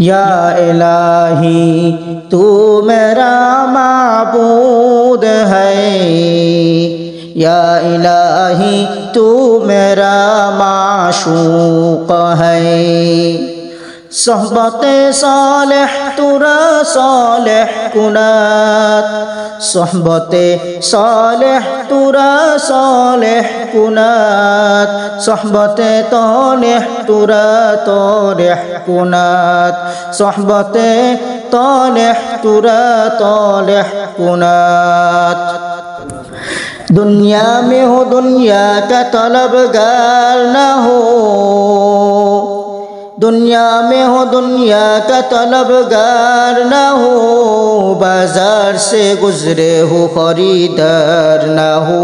या इलाही तू मेरा माबूद है, या इलाही तू मेरा माशूक है। सोहबत सालेह तुरा सालेह कुनात, सोहबत सालेह तुरा सालेह कुनात, सोहबत तालेह तुरा तालेह कुनात, सोहबत तालेह तुरा तालेह कुनात। दुनिया में हो दुनिया का तलबगार न हो, दुनिया में हो दुनिया का तलबगार न हो, बाजार से गुजरे हो खरीदार न हो,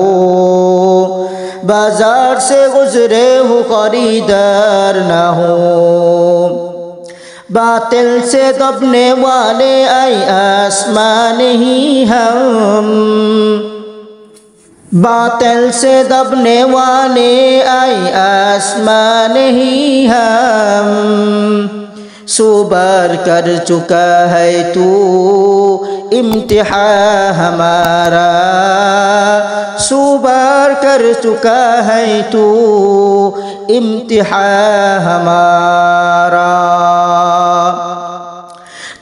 बाजार से गुजरे हो खरीदार न हो। बातिल से दबने वाले आए आसमान ही हम, बातिल से दबने वाले आए आसमान ही हम। सुबर कर चुका है तू इम्तिहान हमारा, सुबर कर चुका है तू इम्तिहान हमारा।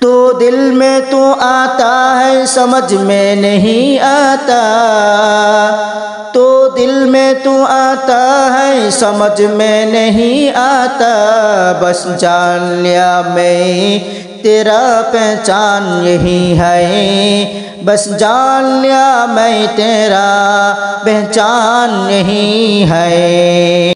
तो दिल में तो आता है समझ में नहीं आता, तो दिल में तो आता है समझ में नहीं आता। बस जान लिया मैं तेरा पहचान यही है, बस जान लिया मैं तेरा पहचान यही है।